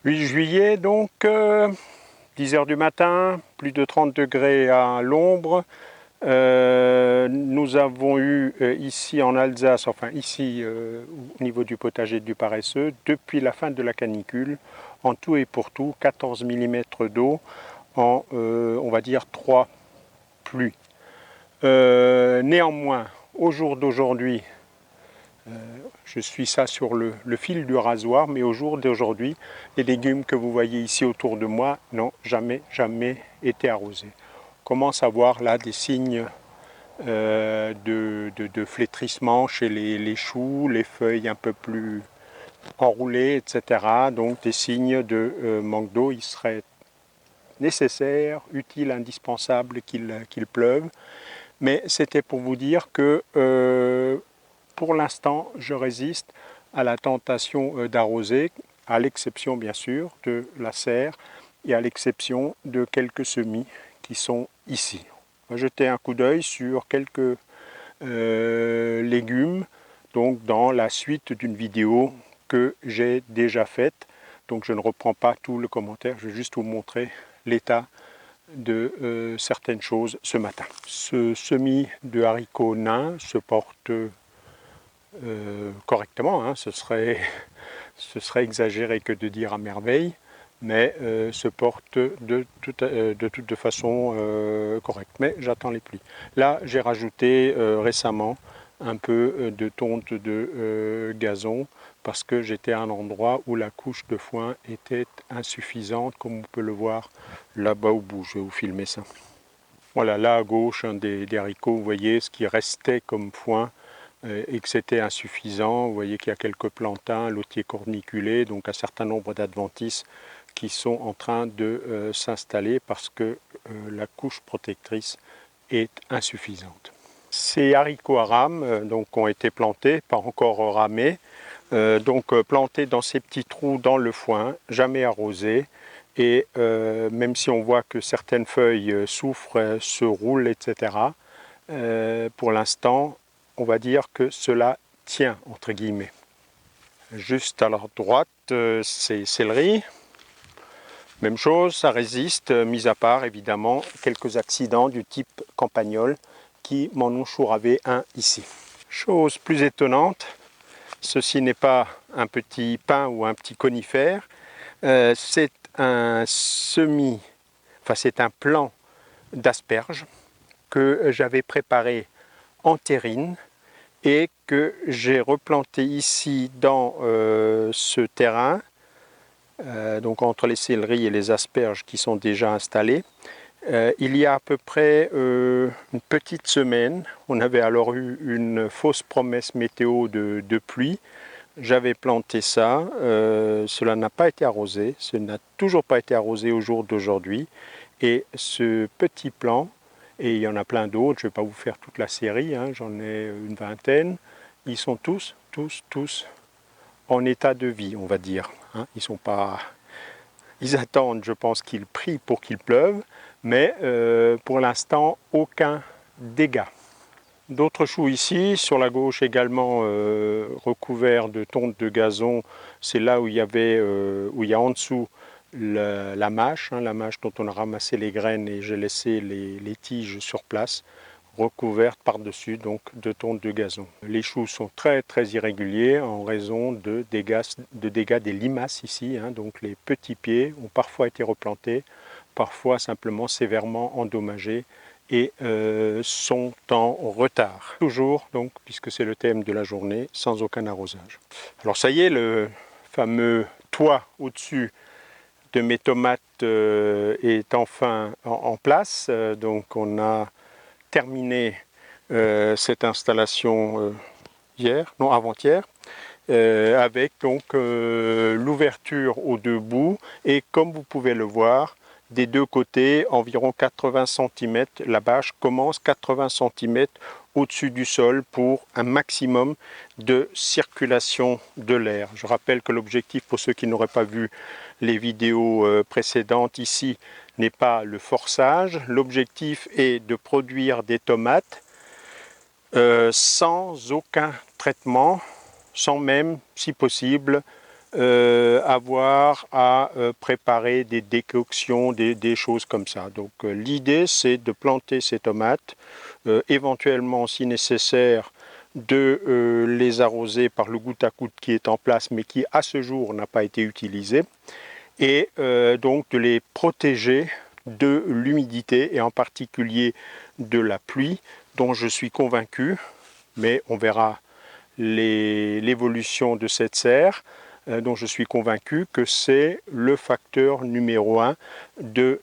8 juillet, donc 10 h du matin, plus de 30 degrés à l'ombre. Nous avons eu ici en Alsace, enfin ici au niveau du potager du Paresseux, depuis la fin de la canicule, en tout et pour tout, 14 mm d'eau en, on va dire, 3 pluies. Néanmoins, au jour d'aujourd'hui, je suis ça sur le fil du rasoir, mais au jour d'aujourd'hui, les légumes que vous voyez ici autour de moi n'ont jamais été arrosés. On commence à voir là des signes de flétrissement chez les choux, les feuilles un peu plus enroulées, etc. Donc des signes de manque d'eau. Il serait nécessaire, utile, indispensable qu'il pleuve. Mais c'était pour vous dire que pour l'instant, je résiste à la tentation d'arroser, à l'exception bien sûr de la serre et à l'exception de quelques semis qui sont ici. On va jeter un coup d'œil sur quelques légumes, donc dans la suite d'une vidéo que j'ai déjà faite. Donc je ne reprends pas tout le commentaire, je vais juste vous montrer l'état de certaines choses ce matin. Ce semis de haricots nains se porte correctement, hein. Ce serait exagéré que de dire à merveille, mais se porte de toute façon correcte. Mais j'attends les pluies. Là, j'ai rajouté récemment un peu de tonte de gazon parce que j'étais à un endroit où la couche de foin était insuffisante, comme on peut le voir là-bas au bout. Je vais vous filmer ça. Voilà, là à gauche, des haricots, vous voyez ce qui restait comme foin et que c'était insuffisant. Vous voyez qu'il y a quelques plantains, lotiers corniculés, donc un certain nombre d'adventices qui sont en train de s'installer parce que la couche protectrice est insuffisante. Ces haricots à rames donc, ont été plantés, pas encore ramés, plantés dans ces petits trous dans le foin, jamais arrosés. Et même si on voit que certaines feuilles souffrent, se roulent, etc., pour l'instant, on va dire que cela tient, entre guillemets. Juste à leur droite, c'est céleri. Même chose, ça résiste, mis à part évidemment quelques accidents du type campagnol qui m'en ont chouravé un ici. Chose plus étonnante, ceci n'est pas un petit pin ou un petit conifère, c'est un c'est un plant d'asperges que j'avais préparé en terrine et que j'ai replanté ici dans ce terrain, donc entre les céleris et les asperges qui sont déjà installés. Il y a à peu près une petite semaine, on avait alors eu une fausse promesse météo de pluie. J'avais planté ça, cela n'a pas été arrosé, ce n'a toujours pas été arrosé au jour d'aujourd'hui. Et ce petit plant, et il y en a plein d'autres, je ne vais pas vous faire toute la série, hein, j'en ai une vingtaine, ils sont tous en état de vie, on va dire. Hein. Ils attendent, je pense, qu'il prie pour qu'il pleuve, mais pour l'instant, aucun dégât. D'autres choux ici, sur la gauche également recouverts de tonte de gazon, c'est là où il y a en dessous la mâche, hein, la mâche dont on a ramassé les graines et j'ai laissé les tiges sur place, recouvertes par-dessus donc de tonte de gazon. Les choux sont très irréguliers en raison de dégâts des limaces ici, hein, donc les petits pieds ont parfois été replantés, parfois simplement sévèrement endommagés et sont en retard. Toujours, donc, puisque c'est le thème de la journée, sans aucun arrosage. Alors ça y est, le fameux toit au-dessus de mes tomates est enfin en place. Donc on a terminé cette installation avant-hier. Avec donc l'ouverture aux deux bouts et comme vous pouvez le voir, des deux côtés, environ 80 cm, la bâche commence 80 cm au-dessus du sol pour un maximum de circulation de l'air. Je rappelle que l'objectif, pour ceux qui n'auraient pas vu les vidéos précédentes ici, n'est pas le forçage. L'objectif est de produire des tomates sans aucun traitement, sans même, si possible, avoir à préparer des décoctions, des choses comme ça. Donc l'idée c'est de planter ces tomates, éventuellement si nécessaire de les arroser par le goutte à goutte qui est en place mais qui à ce jour n'a pas été utilisé, et donc de les protéger de l'humidité et en particulier de la pluie dont je suis convaincu, mais on verra l'évolution de cette serre, dont je suis convaincu que c'est le facteur numéro 1 de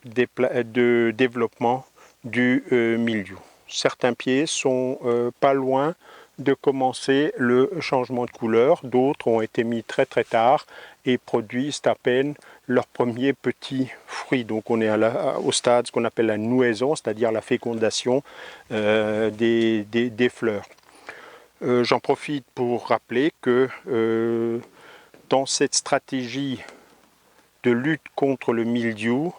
développement du mildiou. Certains pieds sont pas loin de commencer le changement de couleur, d'autres ont été mis très très tard et produisent à peine leurs premiers petits fruits. Donc on est au stade ce qu'on appelle la nouaison, c'est-à-dire la fécondation des fleurs. J'en profite pour rappeler que dans cette stratégie de lutte contre le mildiou,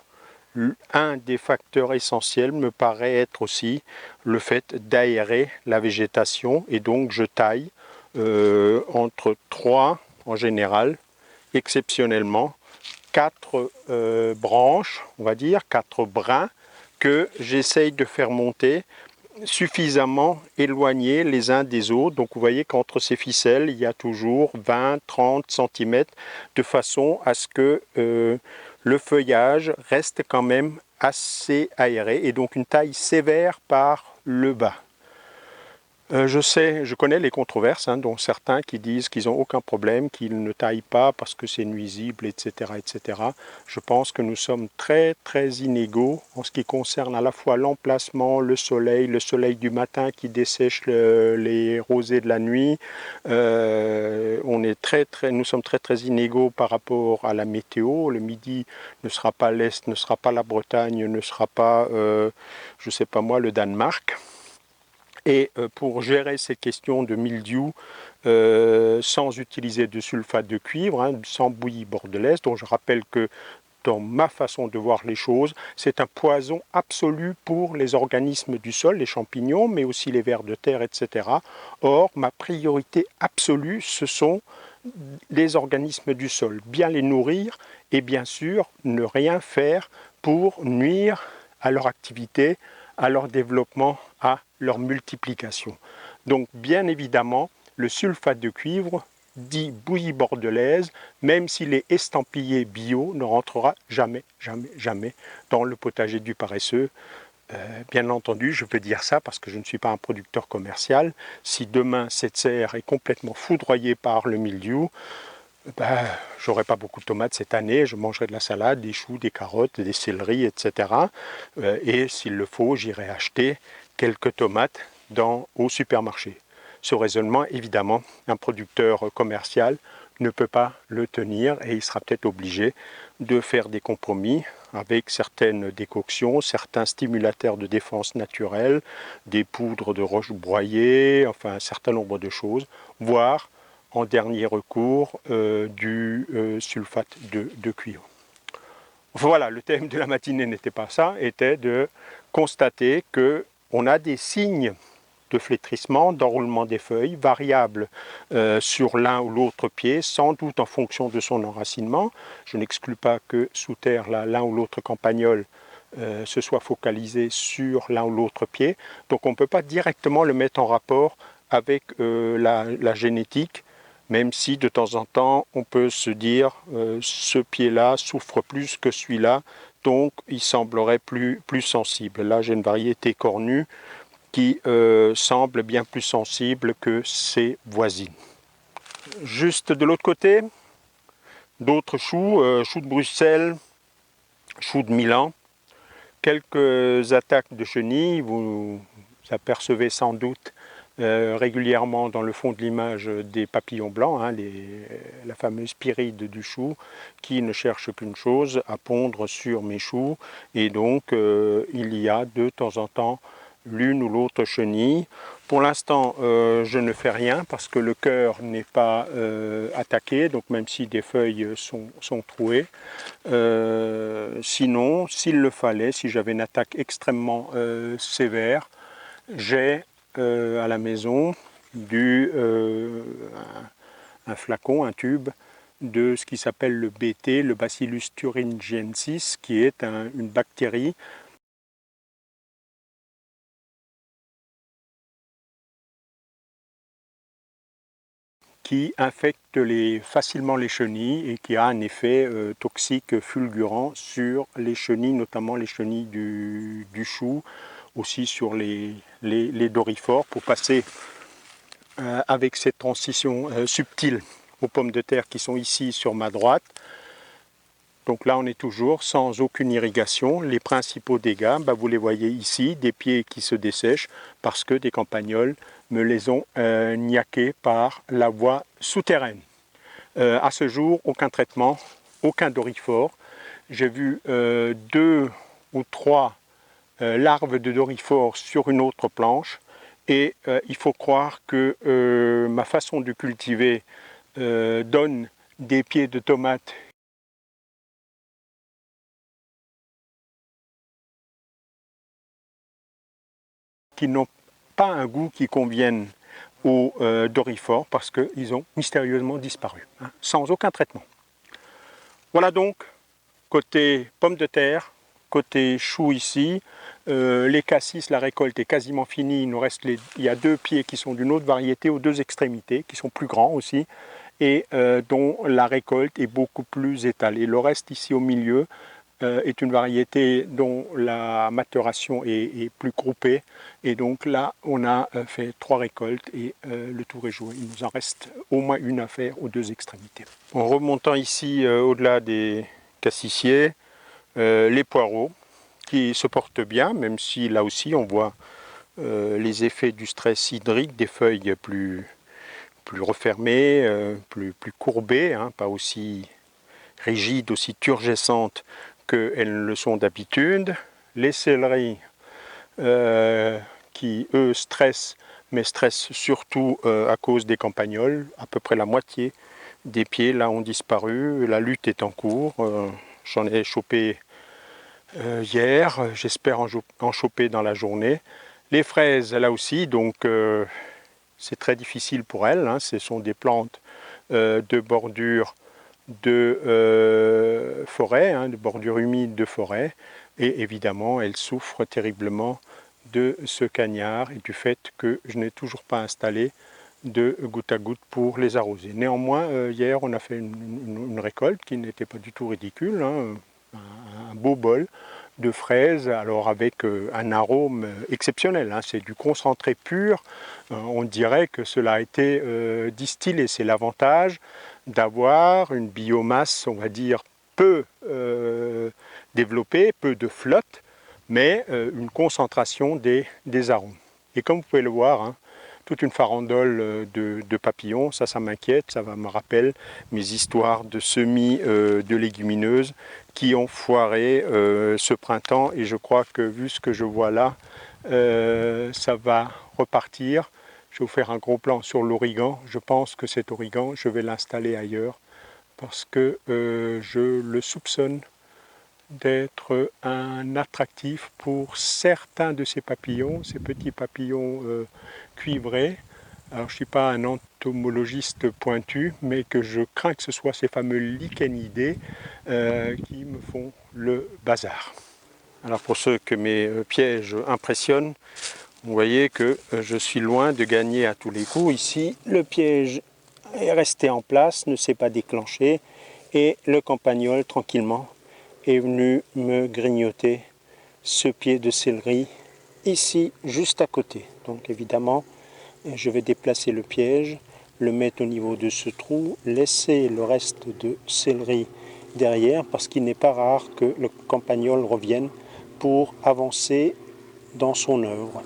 un des facteurs essentiels me paraît être aussi le fait d'aérer la végétation, et donc je taille entre 3 en général, exceptionnellement 4 branches, on va dire 4 brins que j'essaye de faire monter suffisamment éloignés les uns des autres. Donc vous voyez qu'entre ces ficelles, il y a toujours 20-30 cm de façon à ce que le feuillage reste quand même assez aéré et donc une taille sévère par le bas. Je connais les controverses, dont certains qui disent qu'ils n'ont aucun problème, qu'ils ne taillent pas parce que c'est nuisible, etc., etc. Je pense que nous sommes très très inégaux en ce qui concerne à la fois l'emplacement, le soleil du matin qui dessèche les rosées de la nuit. Nous sommes très très inégaux par rapport à la météo. Le midi ne sera pas l'Est, ne sera pas la Bretagne, ne sera pas, je sais pas moi, le Danemark. Et pour gérer ces questions de mildiou, sans utiliser de sulfate de cuivre, sans bouillie bordelaise, dont je rappelle que dans ma façon de voir les choses, c'est un poison absolu pour les organismes du sol, les champignons, mais aussi les vers de terre, etc. Or, ma priorité absolue, ce sont les organismes du sol, bien les nourrir et bien sûr ne rien faire pour nuire à leur activité, à leur développement, à leur multiplication. Donc bien évidemment, le sulfate de cuivre, dit bouillie bordelaise, même s'il est estampillé bio, ne rentrera jamais, jamais, jamais dans le potager du paresseux. Bien entendu, je peux dire ça parce que je ne suis pas un producteur commercial. Si demain cette serre est complètement foudroyée par le mildiou, j'aurai pas beaucoup de tomates cette année, je mangerai de la salade, des choux, des carottes, des céleris, etc. Et s'il le faut, j'irai acheter quelques tomates au supermarché. Ce raisonnement, évidemment, un producteur commercial ne peut pas le tenir et il sera peut-être obligé de faire des compromis avec certaines décoctions, certains stimulateurs de défense naturelle, des poudres de roche broyée, enfin un certain nombre de choses, voire en dernier recours du sulfate de cuivre. Voilà, le thème de la matinée n'était pas ça, était de constater qu'on a des signes de flétrissement, d'enroulement des feuilles, variables sur l'un ou l'autre pied, sans doute en fonction de son enracinement. Je n'exclus pas que sous terre, l'un ou l'autre campagnol se soit focalisé sur l'un ou l'autre pied. Donc on ne peut pas directement le mettre en rapport avec la génétique, même si de temps en temps on peut se dire ce pied-là souffre plus que celui-là, donc il semblerait plus sensible. Là j'ai une variété cornue qui semble bien plus sensible que ses voisines. Juste de l'autre côté, d'autres choux, choux de Bruxelles, choux de Milan, quelques attaques de chenilles, vous apercevez sans doute régulièrement dans le fond de l'image des papillons blancs, la fameuse pyrrhide du chou, qui ne cherche qu'une chose, à pondre sur mes choux, et donc il y a de temps en temps l'une ou l'autre chenille. Pour l'instant, je ne fais rien parce que le cœur n'est pas attaqué, donc même si des feuilles sont trouées. Sinon, s'il le fallait, si j'avais une attaque extrêmement sévère, j'ai à la maison un flacon, un tube de ce qui s'appelle le BT, le Bacillus thuringiensis, qui est une bactérie qui infecte facilement les chenilles et qui a un effet toxique fulgurant sur les chenilles, notamment les chenilles du chou, aussi sur les doryphores, pour passer avec cette transition subtile aux pommes de terre qui sont ici sur ma droite. Donc là on est toujours sans aucune irrigation. Les principaux dégâts, vous les voyez ici, des pieds qui se dessèchent parce que des campagnols me les ont niaqués par la voie souterraine. À ce jour, aucun traitement, aucun doryphore. J'ai vu 2 ou 3 larves de doryphore sur une autre planche et il faut croire que ma façon de cultiver donne des pieds de tomates qui n'ont pas un goût qui convienne aux doryphores parce qu'ils ont mystérieusement disparu, sans aucun traitement. Voilà donc, côté pommes de terre, côté chou ici, les cassis, la récolte est quasiment finie. Il nous reste il y a 2 pieds qui sont d'une autre variété aux 2 extrémités, qui sont plus grands aussi, et dont la récolte est beaucoup plus étalée. Le reste ici au milieu est une variété dont la maturation est plus groupée, et donc là on a fait 3 récoltes et le tour est joué. Il nous en reste au moins une à faire aux 2 extrémités. En remontant ici au-delà des cassissiers, les poireaux qui se portent bien, même si là aussi on voit les effets du stress hydrique, des feuilles plus refermées, plus courbées, pas aussi rigides, aussi turgescentes qu'elles ne le sont d'habitude. Les céleris qui eux stressent, mais stressent surtout à cause des campagnols. À peu près la moitié des pieds là ont disparu, la lutte est en cours. J'en ai chopé hier, j'espère en choper dans la journée. Les fraises là aussi, donc c'est très difficile pour elles, ce sont des plantes de bordure de forêt, de bordure humide de forêt, et évidemment elles souffrent terriblement de ce cagnard et du fait que je n'ai toujours pas installé de goutte à goutte pour les arroser. Néanmoins, hier on a fait une récolte qui n'était pas du tout ridicule, un beau bol de fraises, alors avec un arôme exceptionnel, c'est du concentré pur, on dirait que cela a été distillé. C'est l'avantage d'avoir une biomasse, on va dire, peu développée, peu de flotte, mais une concentration des arômes. Et comme vous pouvez le voir, toute une farandole de papillons, ça m'inquiète, ça me rappelle mes histoires de semis de légumineuses qui ont foiré ce printemps, et je crois que vu ce que je vois là, ça va repartir. Je vais vous faire un gros plan sur l'origan. Je pense que cet origan, je vais l'installer ailleurs parce que je le soupçonne d'être un attractif pour certains de ces papillons, ces petits papillons cuivrés. Alors je ne suis pas un entomologiste pointu, mais que je crains que ce soit ces fameux lichenidés qui me font le bazar. Alors pour ceux que mes pièges impressionnent, vous voyez que je suis loin de gagner à tous les coups. Ici, le piège est resté en place, ne s'est pas déclenché, et le campagnol, tranquillement, est venu me grignoter ce pied de céleri, ici, juste à côté. Donc évidemment, je vais déplacer le piège, le mettre au niveau de ce trou, laisser le reste de céleri derrière, parce qu'il n'est pas rare que le campagnol revienne pour avancer dans son œuvre.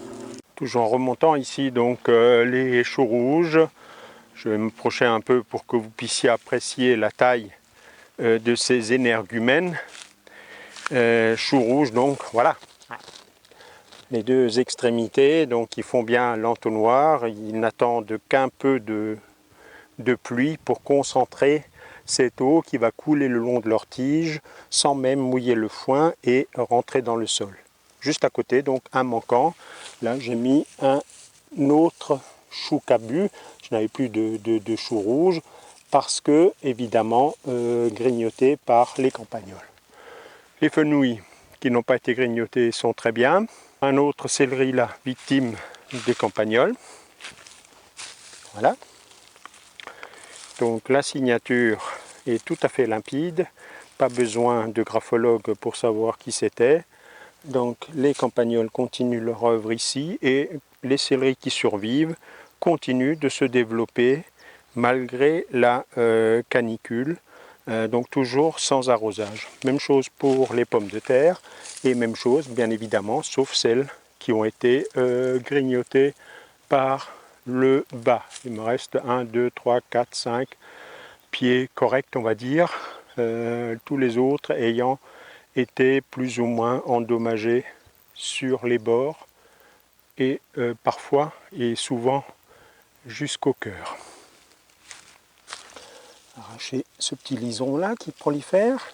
Toujours en remontant ici donc les choux rouges, je vais me procher un peu pour que vous puissiez apprécier la taille de ces énergumènes. Choux rouges, donc voilà, les 2 extrémités, donc ils font bien l'entonnoir, ils n'attendent qu'un peu de pluie pour concentrer cette eau qui va couler le long de leur tige sans même mouiller le foin et rentrer dans le sol. Juste à côté, donc un manquant, là j'ai mis un autre chou cabu, je n'avais plus de chou rouge, parce que, évidemment, grignotés par les campagnols. Les fenouils qui n'ont pas été grignotés sont très bien. Un autre céleri là, victime des campagnols. Voilà. Donc la signature est tout à fait limpide. Pas besoin de graphologue pour savoir qui c'était. Donc les campagnols continuent leur œuvre ici et les céleris qui survivent continuent de se développer malgré la canicule, donc toujours sans arrosage. Même chose pour les pommes de terre et même chose bien évidemment, sauf celles qui ont été grignotées par le bas. Il me reste 1, 2, 3, 4, 5 pieds corrects on va dire, tous les autres ayant été plus ou moins endommagés sur les bords et parfois et souvent jusqu'au cœur. Arracher ce petit lison là qui prolifère.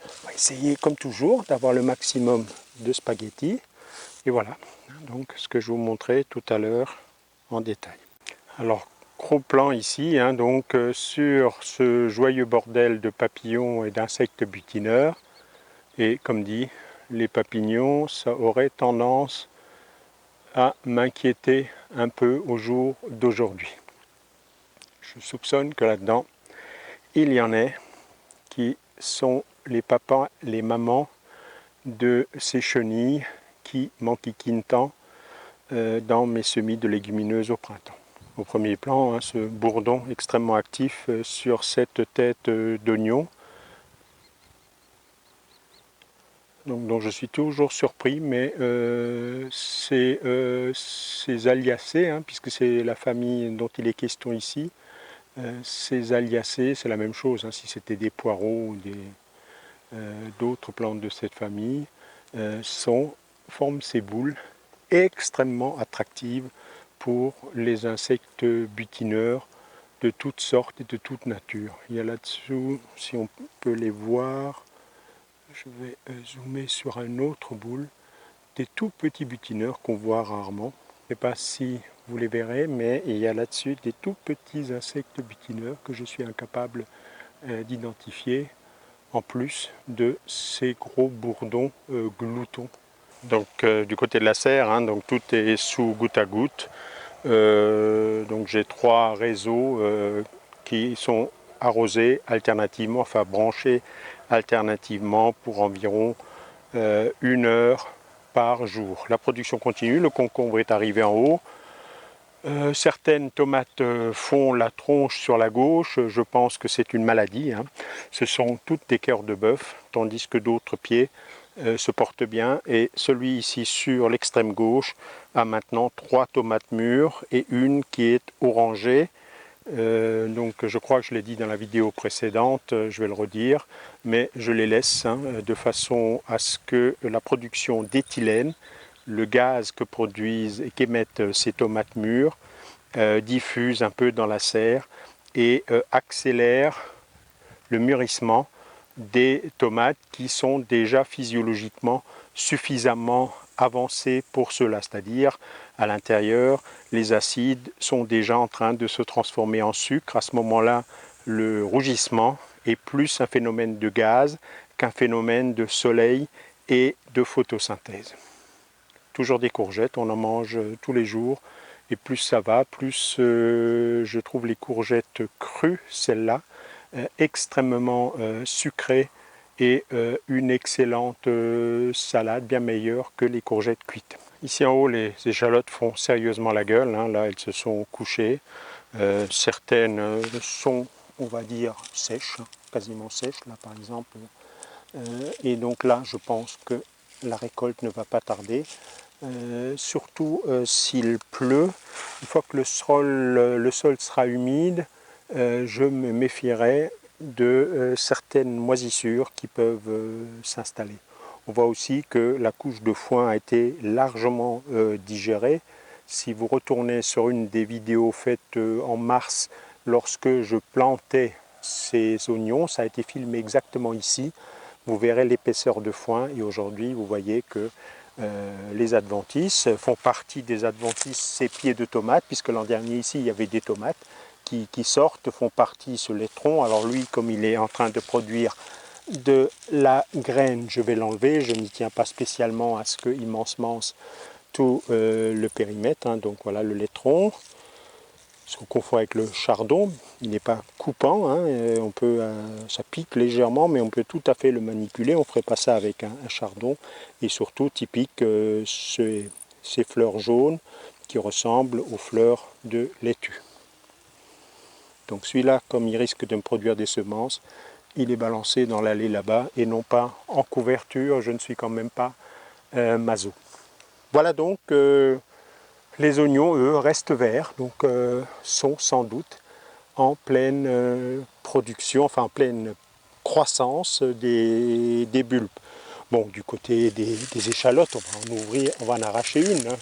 On va essayer comme toujours d'avoir le maximum de spaghettis. Et voilà, donc ce que je vous montrais tout à l'heure en détail. Alors gros plan ici, hein, donc sur ce joyeux bordel de papillons et d'insectes butineurs. Et comme dit, les papillons, ça aurait tendance à m'inquiéter un peu au jour d'aujourd'hui. Je soupçonne que là-dedans, il y en a qui sont les papas, les mamans de ces chenilles qui m'enquiquinent tant dans mes semis de légumineuses au printemps. Au premier plan, hein, ce bourdon extrêmement actif sur cette tête d'oignon, dont je suis toujours surpris, mais ces Aliacées, hein, puisque c'est la famille dont il est question ici, ces Aliacées, c'est la même chose, hein, si c'était des poireaux ou d'autres plantes de cette famille, forment ces boules extrêmement attractives pour les insectes butineurs de toutes sortes et de toute nature. Il y a là-dessous, si on peut les voir, je vais zoomer sur un autre boule, des tout petits butineurs qu'on voit rarement. Je ne sais pas si vous les verrez, mais il y a là-dessus des tout petits insectes butineurs que je suis incapable d'identifier, en plus de ces gros bourdons gloutons. Donc du côté de la serre, hein, donc tout est sous goutte à goutte. Donc j'ai 3 réseaux qui sont arrosés alternativement, enfin branchés alternativement pour environ 1 heure par jour. La production continue, le concombre est arrivé en haut. Certaines tomates font la tronche sur la gauche, je pense que c'est une maladie, hein. Ce sont toutes des cœurs de bœuf, tandis que d'autres pieds se portent bien. Et celui ici sur l'extrême gauche a maintenant 3 tomates mûres et une qui est orangée. Donc je crois que je l'ai dit dans la vidéo précédente, je vais le redire, mais je les laisse hein, de façon à ce que la production d'éthylène, le gaz que produisent et qu'émettent ces tomates mûres, diffuse un peu dans la serre et accélère le mûrissement des tomates qui sont déjà physiologiquement suffisamment avancées pour cela, c'est-à-dire à l'intérieur, les acides sont déjà en train de se transformer en sucre. À ce moment-là, le rougissement est plus un phénomène de gaz qu'un phénomène de soleil et de photosynthèse. Toujours des courgettes, on en mange tous les jours. Et plus ça va, plus je trouve les courgettes crues, celles-là, extrêmement sucrées et une excellente salade, bien meilleure que les courgettes cuites. Ici en haut, les échalotes font sérieusement la gueule, hein. Là elles se sont couchées. Certaines sont, on va dire, sèches, hein, quasiment sèches, là par exemple. Et donc là, je pense que la récolte ne va pas tarder. Surtout s'il pleut, une fois que le sol sera humide, je me méfierai de certaines moisissures qui peuvent s'installer. On voit aussi que la couche de foin a été largement digérée. Si vous retournez sur une des vidéos faites en mars, lorsque je plantais ces oignons, ça a été filmé exactement ici. Vous verrez l'épaisseur de foin et aujourd'hui vous voyez que les adventices font partie des adventices, ces pieds de tomates, puisque l'an dernier ici il y avait des tomates qui sortent font partie ce laitron. Alors lui, comme il est en train de produire de la graine, je vais l'enlever. Je n'y tiens pas spécialement à ce qu'il m'ensemence tout le périmètre. Hein. Donc voilà le laitron. Ce qu'on confond avec le chardon, il n'est pas coupant, hein, on peut, ça pique légèrement, mais on peut tout à fait le manipuler. On ne ferait pas ça avec un chardon. Et surtout, typique, ces fleurs jaunes qui ressemblent aux fleurs de laitue. Donc celui-là, comme il risque de me produire des semences, il est balancé dans l'allée là-bas et non pas en couverture. Je ne suis quand même pas maso. Voilà donc... les oignons, eux, restent verts, donc sont sans doute en pleine production, enfin en pleine croissance des bulbes. Bon, du côté des échalotes, on va en ouvrir, on va en arracher une. Hein.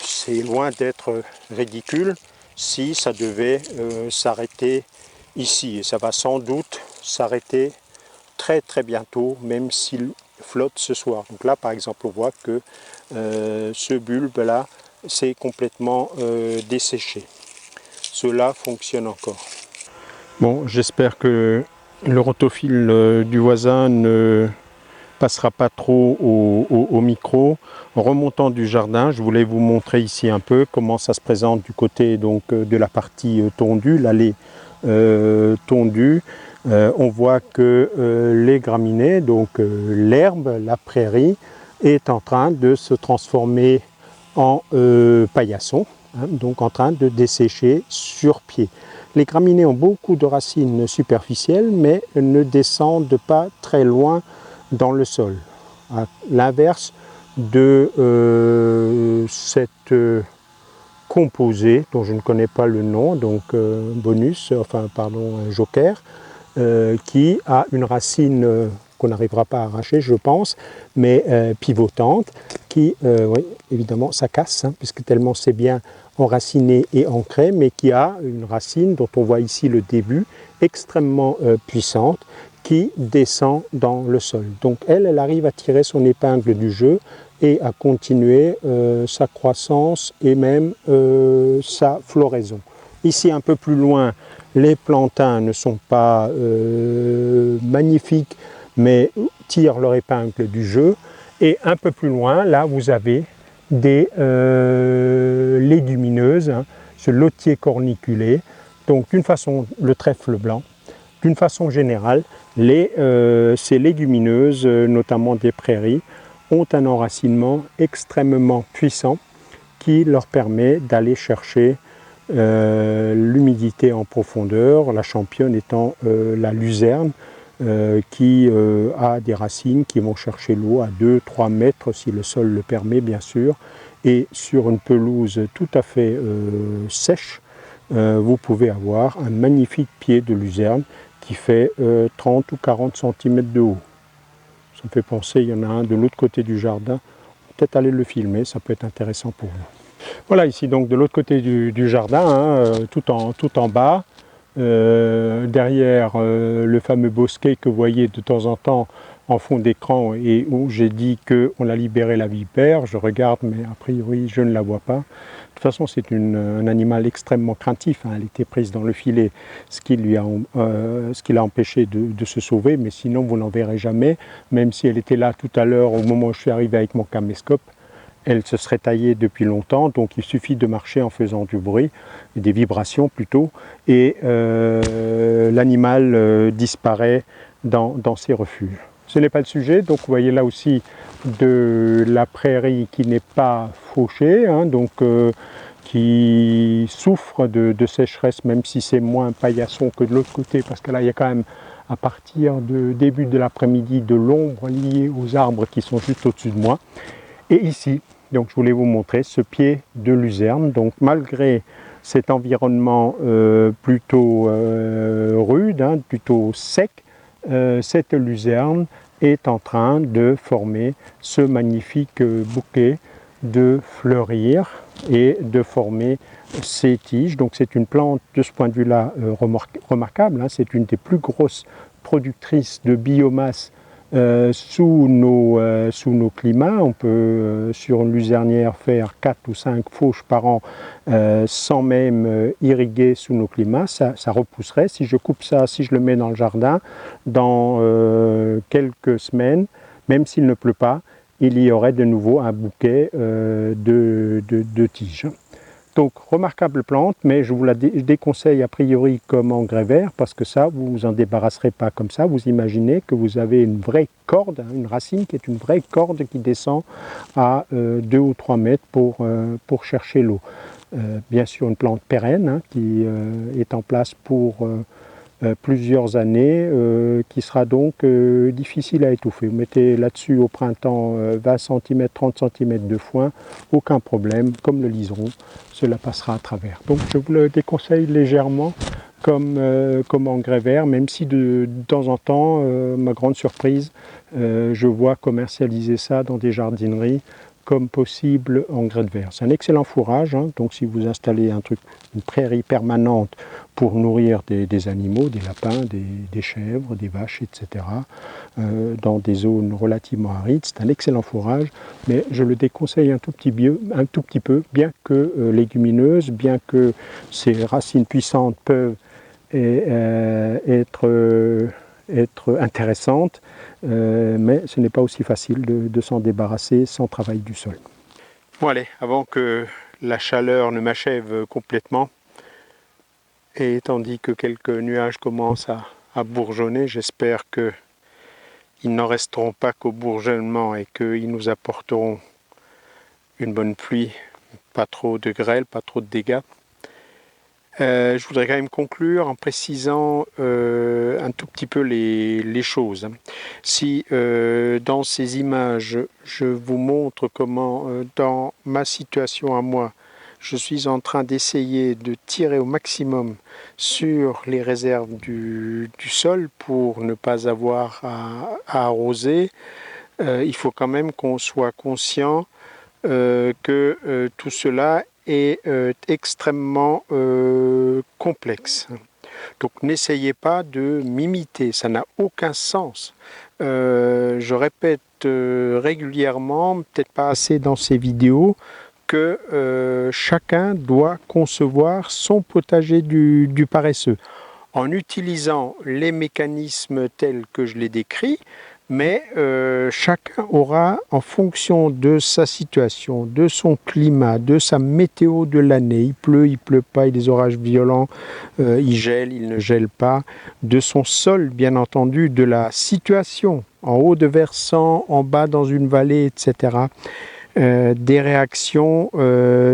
C'est loin d'être ridicule si ça devait s'arrêter ici. Et ça va sans doute s'arrêter très très bientôt, même s'il flotte ce soir. Donc là, par exemple, on voit que ce bulbe-là, c'est complètement desséché. Cela fonctionne encore. Bon, j'espère que le rotophile du voisin ne passera pas trop au micro. En remontant du jardin, je voulais vous montrer ici un peu comment ça se présente du côté donc, de la partie tondue, l'allée tondue. On voit que les graminées, donc l'herbe, la prairie, est en train de se transformer en paillasson, hein, donc en train de dessécher sur pied. Les graminées ont beaucoup de racines superficielles, mais ne descendent pas très loin dans le sol. À l'inverse de cette composée, dont je ne connais pas le nom, donc joker, qui a une racine qu'on n'arrivera pas à arracher, je pense, mais pivotante, qui, oui, évidemment, ça casse, hein, puisque tellement c'est bien enraciné et ancré, mais qui a une racine dont on voit ici le début, extrêmement puissante, qui descend dans le sol. Donc elle arrive à tirer son épingle du jeu et à continuer sa croissance et même sa floraison. Ici, un peu plus loin, les plantains ne sont pas magnifiques, mais tirent leur épingle du jeu. Et un peu plus loin, là, vous avez des légumineuses, hein, ce lotier corniculé. Donc, d'une façon, le trèfle blanc. D'une façon générale, ces légumineuses, notamment des prairies, ont un enracinement extrêmement puissant qui leur permet d'aller chercher l'humidité en profondeur, la championne étant la luzerne, qui a des racines qui vont chercher l'eau à 2-3 mètres si le sol le permet bien sûr, et sur une pelouse tout à fait sèche, vous pouvez avoir un magnifique pied de luzerne qui fait 30 ou 40 cm de haut. Ça me fait penser, il y en a un de l'autre côté du jardin, peut-être aller le filmer, ça peut être intéressant pour vous. Voilà, ici donc de l'autre côté du jardin, hein, tout en bas, derrière le fameux bosquet que vous voyez de temps en temps en fond d'écran et où j'ai dit qu'on a libéré la vipère. Je regarde, mais a priori je ne la vois pas. De toute façon, c'est un animal extrêmement craintif, hein. Elle était prise dans le filet, ce qui l'a empêché de se sauver, mais sinon vous n'en verrez jamais, même si elle était là tout à l'heure au moment où je suis arrivé avec mon caméscope. Elle se serait taillée depuis longtemps, donc il suffit de marcher en faisant du bruit, des vibrations plutôt, et l'animal disparaît dans ses refuges. Ce n'est pas le sujet, donc vous voyez là aussi de la prairie qui n'est pas fauchée, hein, donc qui souffre de sécheresse, même si c'est moins paillasson que de l'autre côté, parce que là il y a quand même à partir de début de l'après-midi de l'ombre liée aux arbres qui sont juste au-dessus de moi. Et ici, donc je voulais vous montrer ce pied de luzerne. Donc malgré cet environnement plutôt rude, hein, plutôt sec, cette luzerne est en train de former ce magnifique bouquet, de fleurir et de former ses tiges. Donc c'est une plante de ce point de vue-là remarquable, hein. C'est une des plus grosses productrices de biomasse Sous nos climats, on peut sur une luzernière faire 4 ou 5 fauches par an sans même irriguer sous nos climats, ça repousserait. Si je coupe ça, si je le mets dans le jardin, dans quelques semaines, même s'il ne pleut pas, il y aurait de nouveau un bouquet de tiges. Donc, remarquable plante, mais je vous la déconseille a priori comme engrais vert, parce que ça, vous ne vous en débarrasserez pas comme ça. Vous imaginez que vous avez une vraie corde, une racine qui est une vraie corde qui descend à 2 ou 3 mètres pour chercher l'eau. Bien sûr, une plante pérenne qui est en place pour plusieurs années, qui sera donc difficile à étouffer. Vous mettez là-dessus au printemps 20 cm, 30 cm de foin, aucun problème, comme le liseron, cela passera à travers. Donc je vous le déconseille légèrement comme engrais vert, même si de temps en temps, ma grande surprise, je vois commercialiser ça dans des jardineries comme possible engrais de verre. C'est un excellent fourrage, donc si vous installez une prairie permanente pour nourrir des animaux, des lapins, des chèvres, des vaches, etc., dans des zones relativement arides, c'est un excellent fourrage, mais je le déconseille un tout petit peu, bien que légumineuse, bien que ces racines puissantes peuvent être intéressantes, mais ce n'est pas aussi facile de s'en débarrasser sans travail du sol. Bon allez, avant que la chaleur ne m'achève complètement, et tandis que quelques nuages commencent à bourgeonner, j'espère qu'ils n'en resteront pas qu'au bourgeonnement et qu'ils nous apporteront une bonne pluie, pas trop de grêle, pas trop de dégâts. Je voudrais quand même conclure en précisant un tout petit peu les choses. Si dans ces images, je vous montre comment, dans ma situation à moi, je suis en train d'essayer de tirer au maximum sur les réserves du sol pour ne pas avoir à arroser, il faut quand même qu'on soit conscient que tout cela est extrêmement complexe. Donc n'essayez pas de m'imiter, ça n'a aucun sens. Je répète régulièrement, peut-être pas assez dans ces vidéos, que chacun doit concevoir son potager du paresseux en utilisant les mécanismes tels que je les décris, mais chacun aura, en fonction de sa situation, de son climat, de sa météo de l'année, il pleut pas, il y a des orages violents, il gèle, il ne gèle pas, de son sol bien entendu, de la situation, en haut de versant, en bas dans une vallée, etc., des réactions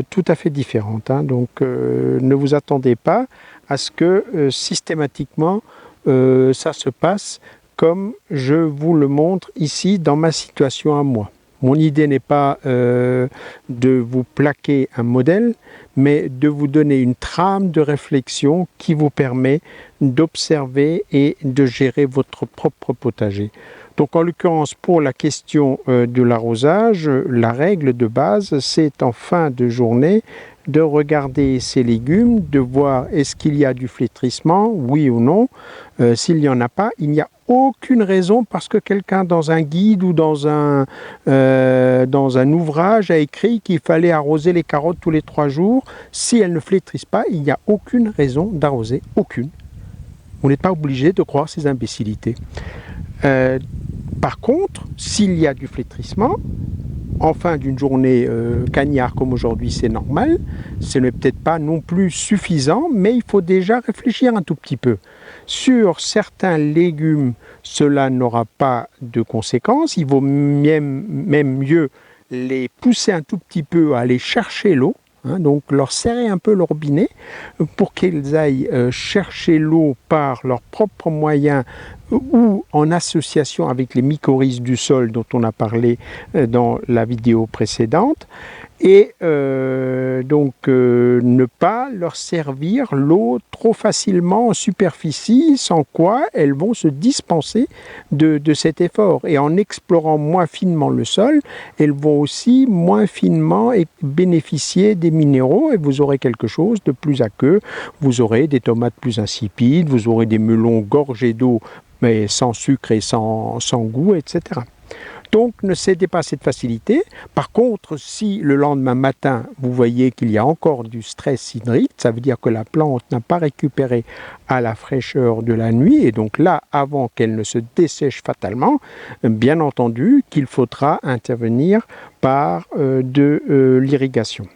tout à fait différentes. Donc ne vous attendez pas à ce que systématiquement ça se passe comme je vous le montre ici dans ma situation à moi. Mon idée n'est pas de vous plaquer un modèle, mais de vous donner une trame de réflexion qui vous permet d'observer et de gérer votre propre potager. Donc en l'occurrence, pour la question de l'arrosage, la règle de base, c'est en fin de journée de regarder ces légumes, de voir est-ce qu'il y a du flétrissement, oui ou non. S'il n'y en a pas, il n'y a aucune raison parce que quelqu'un dans un guide ou dans un ouvrage a écrit qu'il fallait arroser les carottes tous les 3 jours. Si elles ne flétrissent pas, il n'y a aucune raison d'arroser, aucune. On n'est pas obligé de croire ces imbécilités. Par contre, s'il y a du flétrissement, en fin d'une journée cagnard comme aujourd'hui, c'est normal. Ce n'est peut-être pas non plus suffisant, mais il faut déjà réfléchir un tout petit peu. Sur certains légumes, cela n'aura pas de conséquences. Il vaut même mieux les pousser un tout petit peu à aller chercher l'eau. Donc leur serrer un peu le robinet pour qu'ils aillent chercher l'eau par leurs propres moyens ou en association avec les mycorhizes du sol dont on a parlé dans la vidéo précédente, et donc ne pas leur servir l'eau trop facilement en superficie, sans quoi elles vont se dispenser de cet effort. Et en explorant moins finement le sol, elles vont aussi moins finement bénéficier des minéraux, et vous aurez quelque chose de plus aqueux. Vous aurez des tomates plus insipides, vous aurez des melons gorgés d'eau mais sans sucre et sans goût, etc. Donc ne cédez pas à cette facilité. Par contre, si le lendemain matin, vous voyez qu'il y a encore du stress hydrique, ça veut dire que la plante n'a pas récupéré à la fraîcheur de la nuit, et donc là, avant qu'elle ne se dessèche fatalement, bien entendu qu'il faudra intervenir par de l'irrigation.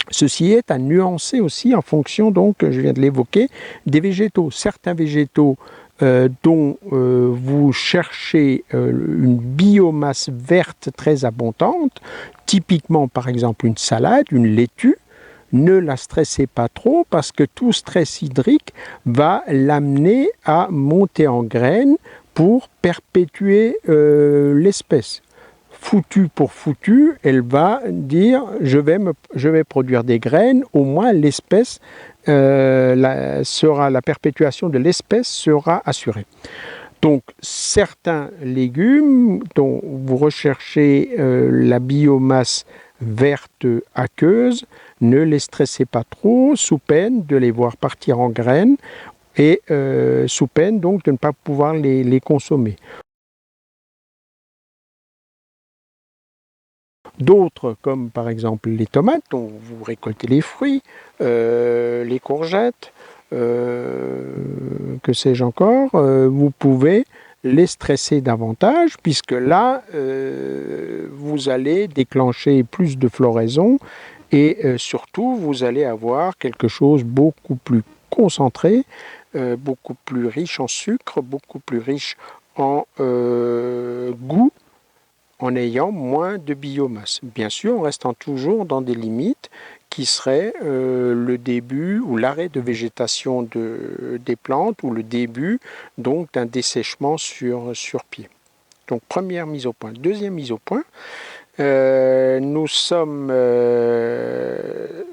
Ceci est à nuancer aussi en fonction, donc, je viens de l'évoquer, des végétaux. Certains végétaux dont vous cherchez une biomasse verte très abondante, typiquement par exemple une salade, une laitue, ne la stressez pas trop parce que tout stress hydrique va l'amener à monter en graines pour perpétuer l'espèce. Foutu pour foutu, elle va dire je vais produire des graines, au moins l'espèce la perpétuation de l'espèce sera assurée. Donc certains légumes dont vous recherchez la biomasse verte aqueuse, ne les stressez pas trop sous peine de les voir partir en graines et sous peine donc de ne pas pouvoir les consommer. D'autres, comme par exemple les tomates, dont vous récoltez les fruits, les courgettes, que sais-je encore, vous pouvez les stresser davantage, puisque là, vous allez déclencher plus de floraison et surtout, vous allez avoir quelque chose beaucoup plus concentré, beaucoup plus riche en sucre, beaucoup plus riche en goût, en ayant moins de biomasse. Bien sûr, en restant toujours dans des limites qui seraient le début ou l'arrêt de végétation des plantes ou le début donc d'un dessèchement sur pied. Donc première mise au point. Deuxième mise au point, nous sommes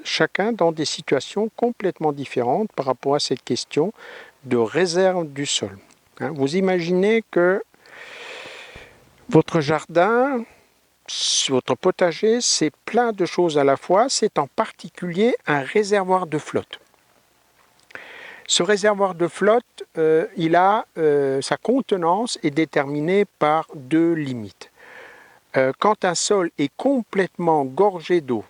chacun dans des situations complètement différentes par rapport à cette question de réserve du sol. Vous imaginez que votre jardin, votre potager, c'est plein de choses à la fois. C'est en particulier un réservoir de flotte. Ce réservoir de flotte, sa contenance est déterminée par deux limites. Quand un sol est complètement gorgé d'eau,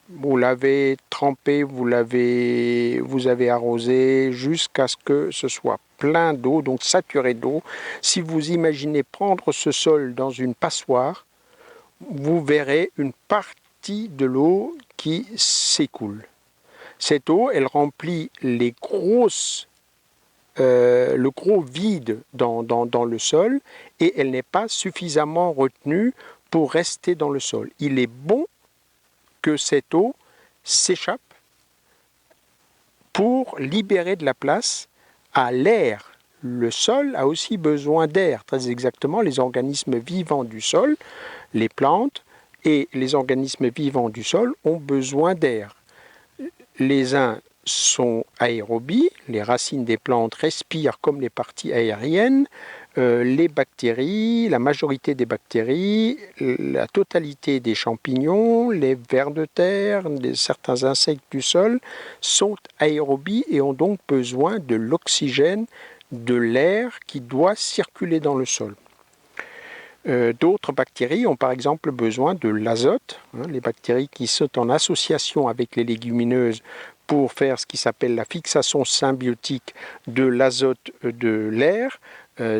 vous l'avez trempé, vous avez arrosé jusqu'à ce que ce soit plein d'eau, donc saturé d'eau. Si vous imaginez prendre ce sol dans une passoire, vous verrez une partie de l'eau qui s'écoule. Cette eau, elle remplit le gros vide dans le sol et elle n'est pas suffisamment retenue pour rester dans le sol. Il est bon que cette eau s'échappe pour libérer de la place à l'air. Le sol a aussi besoin d'air, très exactement les organismes vivants du sol, les plantes et les organismes vivants du sol ont besoin d'air. Les uns sont aérobies, les racines des plantes respirent comme les parties aériennes, les bactéries, la majorité des bactéries, la totalité des champignons, les vers de terre, certains insectes du sol sont aérobies et ont donc besoin de l'oxygène, de l'air qui doit circuler dans le sol. D'autres bactéries ont par exemple besoin de l'azote, les bactéries qui sont en association avec les légumineuses pour faire ce qui s'appelle la fixation symbiotique de l'azote de l'air.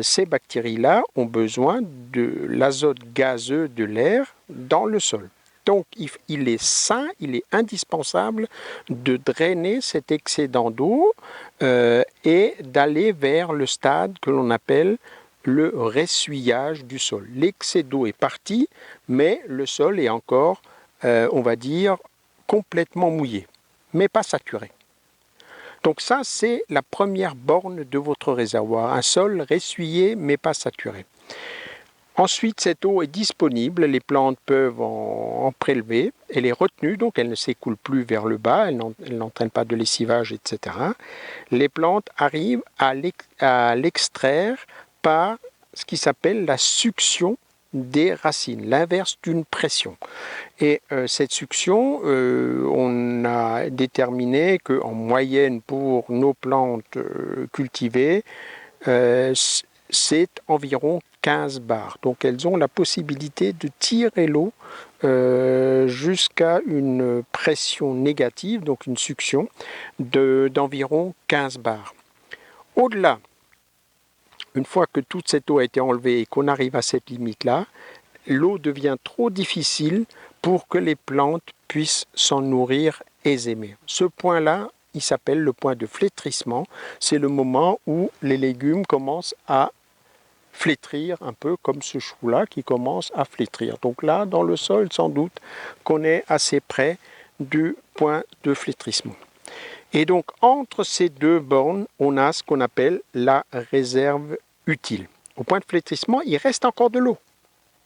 Ces bactéries-là ont besoin de l'azote gazeux de l'air dans le sol. Donc il est sain, il est indispensable de drainer cet excédent d'eau et d'aller vers le stade que l'on appelle le ressuyage du sol. L'excès d'eau est parti, mais le sol est encore, on va dire, complètement mouillé, mais pas saturé. Donc ça, c'est la première borne de votre réservoir, un sol ressuyé mais pas saturé. Ensuite, cette eau est disponible, les plantes peuvent en prélever, elle est retenue, donc elle ne s'écoule plus vers le bas, elle n'entraîne pas de lessivage, etc. Les plantes arrivent à l'extraire par ce qui s'appelle la succion des racines, l'inverse d'une pression. Et cette succion, on a déterminé qu'en moyenne pour nos plantes cultivées, c'est environ 15 bars. Donc elles ont la possibilité de tirer l'eau jusqu'à une pression négative, donc une succion d'environ 15 bars. Au-delà, une fois que toute cette eau a été enlevée et qu'on arrive à cette limite-là, l'eau devient trop difficile pour que les plantes puissent s'en nourrir aisément. Ce point-là, il s'appelle le point de flétrissement. C'est le moment où les légumes commencent à flétrir, un peu comme ce chou-là qui commence à flétrir. Donc là, dans le sol, sans doute qu'on est assez près du point de flétrissement. Et donc, entre ces deux bornes, on a ce qu'on appelle la réserve utile. Au point de flétrissement, il reste encore de l'eau.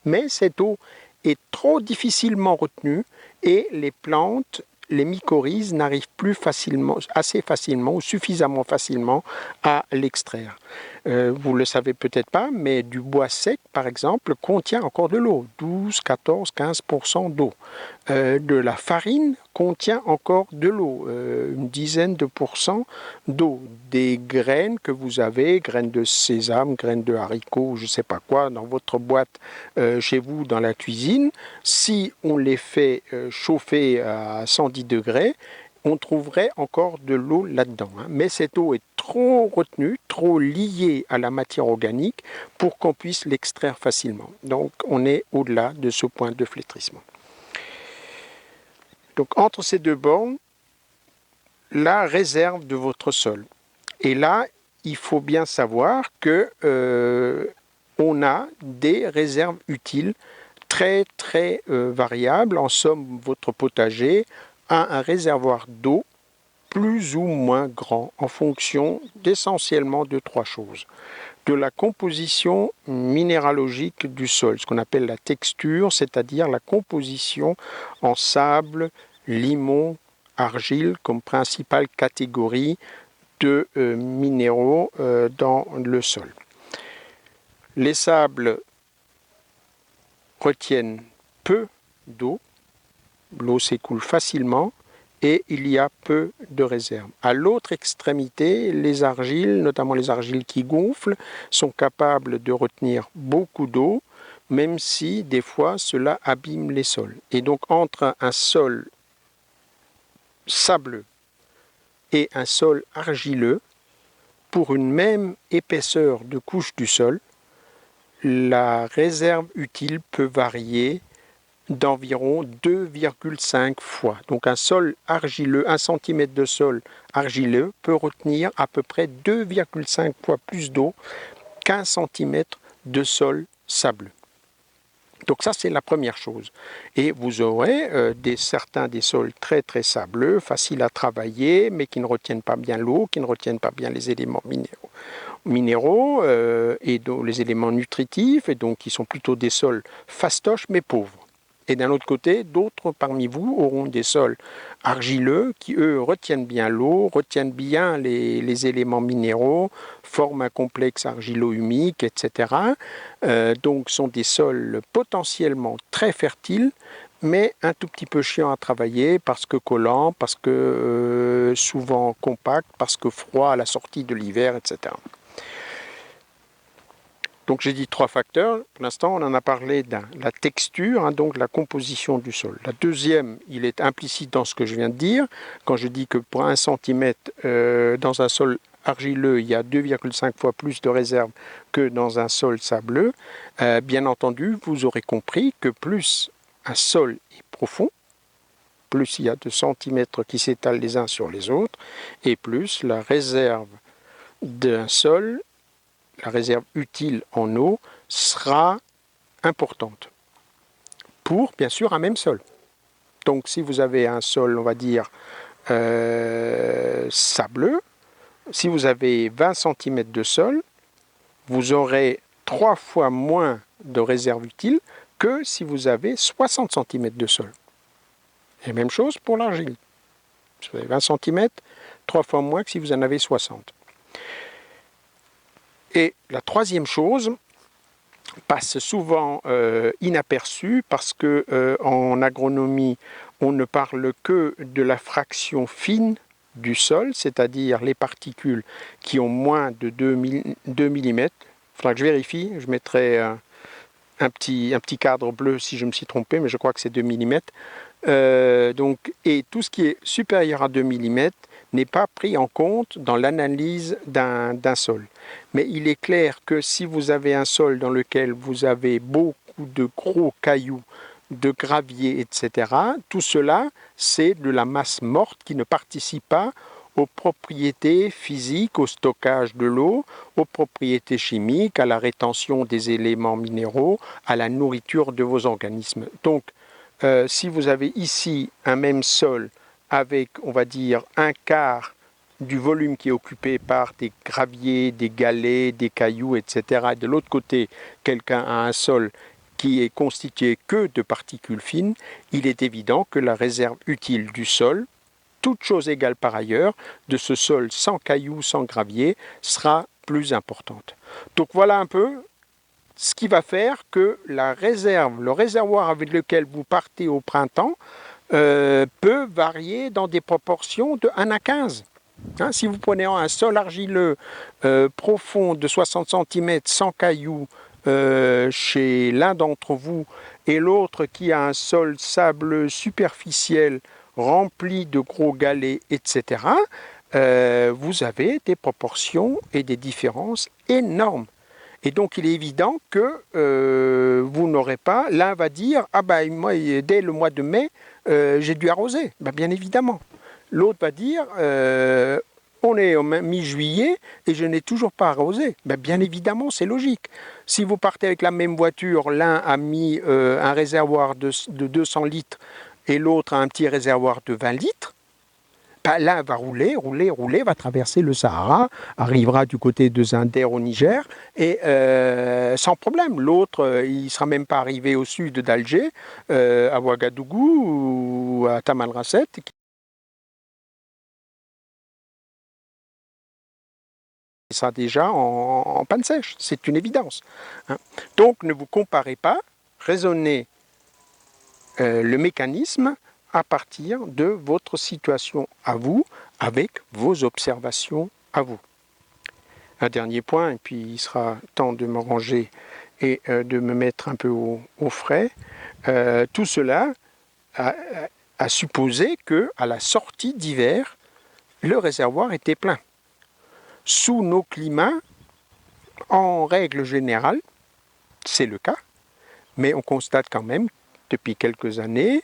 Mais cette eau est trop difficilement retenue et les plantes, les mycorhizes, n'arrivent plus assez facilement ou suffisamment facilement à l'extraire. Vous ne le savez peut-être pas, mais du bois sec, par exemple, contient encore de l'eau, 12, 14, 15% d'eau. De la farine contient encore de l'eau, une dizaine de pourcents d'eau. Des graines que vous avez, graines de sésame, graines de haricots, je ne sais pas quoi, dans votre boîte chez vous dans la cuisine, si on les fait chauffer à 110 degrés, on trouverait encore de l'eau là-dedans. Mais cette eau est trop retenue, trop liée à la matière organique pour qu'on puisse l'extraire facilement. Donc on est au-delà de ce point de flétrissement. Donc entre ces deux bornes, la réserve de votre sol. Et là, il faut bien savoir que on a des réserves utiles très variables. En somme, votre potager a un réservoir d'eau plus ou moins grand en fonction d'essentiellement de trois choses. De la composition minéralogique du sol, ce qu'on appelle la texture, c'est-à-dire la composition en sable, limon, argile comme principale catégorie de minéraux dans le sol. Les sables retiennent peu d'eau, l'eau s'écoule facilement et il y a peu de réserves. À l'autre extrémité, les argiles, notamment les argiles qui gonflent, sont capables de retenir beaucoup d'eau, même si des fois cela abîme les sols. Et donc entre un sol sableux et un sol argileux, pour une même épaisseur de couche du sol, la réserve utile peut varier d'environ 2,5 fois. Donc un sol argileux, 1 cm de sol argileux peut retenir à peu près 2,5 fois plus d'eau qu'1 cm de sol sableux. Donc ça c'est la première chose. Et vous aurez certains des sols très sableux, faciles à travailler, mais qui ne retiennent pas bien l'eau, qui ne retiennent pas bien les éléments minéraux et les éléments nutritifs, et donc qui sont plutôt des sols fastoches mais pauvres. Et d'un autre côté, d'autres parmi vous auront des sols argileux qui, eux, retiennent bien l'eau, retiennent bien les éléments minéraux, forment un complexe argilo-humique, etc. Donc, sont des sols potentiellement très fertiles, mais un tout petit peu chiants à travailler parce que collants, parce que souvent compacts, parce que froids à la sortie de l'hiver, etc. Donc j'ai dit trois facteurs. Pour l'instant, on en a parlé d'un, la texture, donc la composition du sol. La deuxième, il est implicite dans ce que je viens de dire. Quand je dis que pour 1 cm dans un sol argileux, il y a 2,5 fois plus de réserve que dans un sol sableux, bien entendu, vous aurez compris que plus un sol est profond, plus il y a de centimètres qui s'étalent les uns sur les autres, et plus la réserve d'un sol, la réserve utile en eau, sera importante pour, bien sûr, un même sol. Donc, si vous avez un sol, on va dire, sableux, si vous avez 20 cm de sol, vous aurez 3 fois moins de réserve utile que si vous avez 60 cm de sol. Et même chose pour l'argile. Si vous avez 20 cm, 3 fois moins que si vous en avez 60. Et la troisième chose passe souvent inaperçue parce que en agronomie, on ne parle que de la fraction fine du sol, c'est-à-dire les particules qui ont moins de 2 mm. Il faudra que je vérifie, je mettrai un petit cadre bleu si je me suis trompé, mais je crois que c'est 2 mm. Et tout ce qui est supérieur à 2 mm n'est pas pris en compte dans l'analyse d'un sol. Mais il est clair que si vous avez un sol dans lequel vous avez beaucoup de gros cailloux, de gravier, etc., tout cela, c'est de la masse morte qui ne participe pas aux propriétés physiques, au stockage de l'eau, aux propriétés chimiques, à la rétention des éléments minéraux, à la nourriture de vos organismes. Donc, si vous avez ici un même sol avec, on va dire, un quart du volume qui est occupé par des graviers, des galets, des cailloux, etc., et de l'autre côté, quelqu'un a un sol qui est constitué que de particules fines, il est évident que la réserve utile du sol, toute chose égale par ailleurs, de ce sol sans cailloux, sans gravier, sera plus importante. Donc voilà un peu ce qui va faire que la réserve, le réservoir avec lequel vous partez au printemps, peut varier dans des proportions de 1 à 15. Hein, si vous prenez un sol argileux profond de 60 cm sans cailloux chez l'un d'entre vous et l'autre qui a un sol sableux superficiel rempli de gros galets, etc., vous avez des proportions et des différences énormes. Et donc il est évident que vous n'aurez pas, l'un va dire, ah ben moi dès le mois de mai, j'ai dû arroser, ben, bien évidemment. L'autre va dire, on est au mi-juillet et je n'ai toujours pas arrosé. Ben, bien évidemment, c'est logique. Si vous partez avec la même voiture, l'un a mis un réservoir de 200 litres et l'autre a un petit réservoir de 20 litres, ben, l'un va rouler, va traverser le Sahara, arrivera du côté de Zinder au Niger, et sans problème. L'autre, il ne sera même pas arrivé au sud d'Alger, à Ouagadougou ou à Tamanrasset. Il sera déjà en panne sèche, c'est une évidence. Hein. Donc ne vous comparez pas, raisonnez le mécanisme à partir de votre situation à vous, avec vos observations à vous. Un dernier point, et puis il sera temps de me ranger et de me mettre un peu au frais. Tout cela a supposé qu'à la sortie d'hiver, le réservoir était plein. Sous nos climats, en règle générale, c'est le cas, mais on constate quand même depuis quelques années,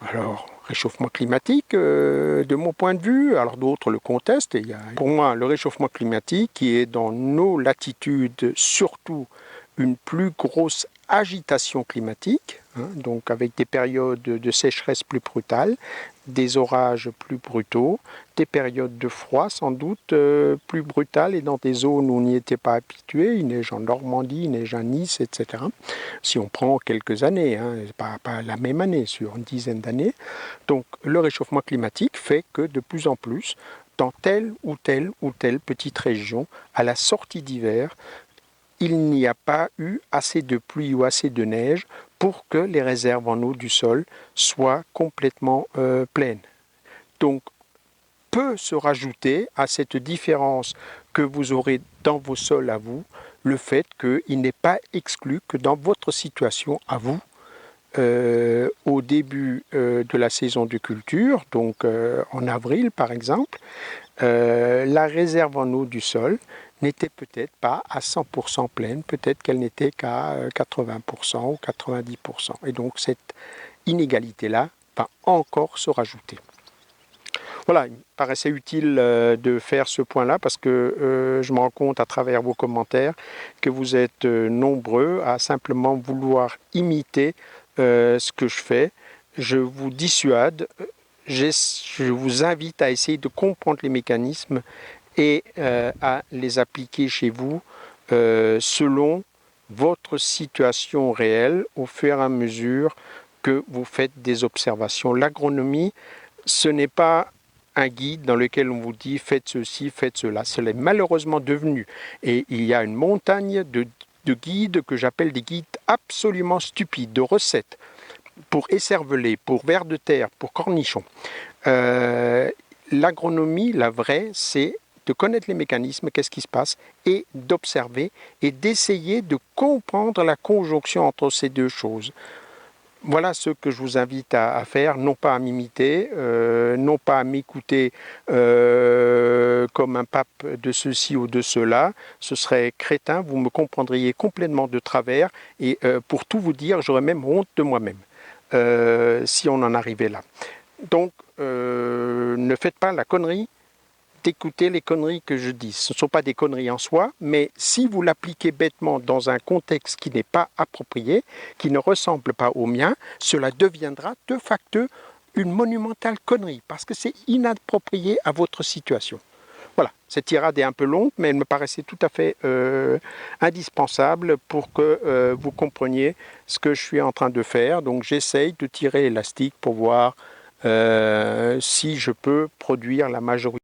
alors réchauffement climatique de mon point de vue, alors d'autres le contestent, et il y a pour moi le réchauffement climatique qui est dans nos latitudes surtout une plus grosse agitation climatique, hein, donc avec des périodes de sécheresse plus brutales, des orages plus brutaux, des périodes de froid sans doute plus brutales et dans des zones où on n'y était pas habitué, il neige en Normandie, il neige à Nice, etc. Si on prend quelques années, hein, pas la même année, sur une dizaine d'années. Donc le réchauffement climatique fait que de plus en plus, dans telle ou telle petite région, à la sortie d'hiver, il n'y a pas eu assez de pluie ou assez de neige pour que les réserves en eau du sol soient complètement pleines. Donc, peut se rajouter à cette différence que vous aurez dans vos sols à vous, le fait qu'il n'est pas exclu que dans votre situation à vous, au début de la saison de culture, donc en avril par exemple, la réserve en eau du sol n'était peut-être pas à 100% pleine, peut-être qu'elle n'était qu'à 80% ou 90%. Et donc cette inégalité-là va encore se rajouter. Voilà, il me paraissait utile de faire ce point-là parce que je me rends compte à travers vos commentaires que vous êtes nombreux à simplement vouloir imiter ce que je fais. Je vous dissuade, je vous invite à essayer de comprendre les mécanismes et à les appliquer chez vous selon votre situation réelle au fur et à mesure que vous faites des observations. L'agronomie, ce n'est pas un guide dans lequel on vous dit faites ceci, faites cela. Ce l'est malheureusement devenu. Et il y a une montagne de guides que j'appelle des guides absolument stupides, de recettes pour écervelés, pour vers de terre, pour cornichons. l'agronomie, la vraie, c'est de connaître les mécanismes, qu'est-ce qui se passe, et d'observer et d'essayer de comprendre la conjonction entre ces deux choses. Voilà ce que je vous invite à faire, non pas à m'imiter, non pas à m'écouter comme un pape de ceci ou de cela. Ce serait crétin, vous me comprendriez complètement de travers et pour tout vous dire, j'aurais même honte de moi-même si on en arrivait là. Donc, ne faites pas la connerie d'écouter les conneries que je dis. Ce ne sont pas des conneries en soi, mais si vous l'appliquez bêtement dans un contexte qui n'est pas approprié, qui ne ressemble pas au mien, cela deviendra de facto une monumentale connerie, parce que c'est inapproprié à votre situation. Voilà, cette tirade est un peu longue, mais elle me paraissait tout à fait indispensable pour que vous compreniez ce que je suis en train de faire. Donc j'essaye de tirer l'élastique pour voir si je peux produire la majorité.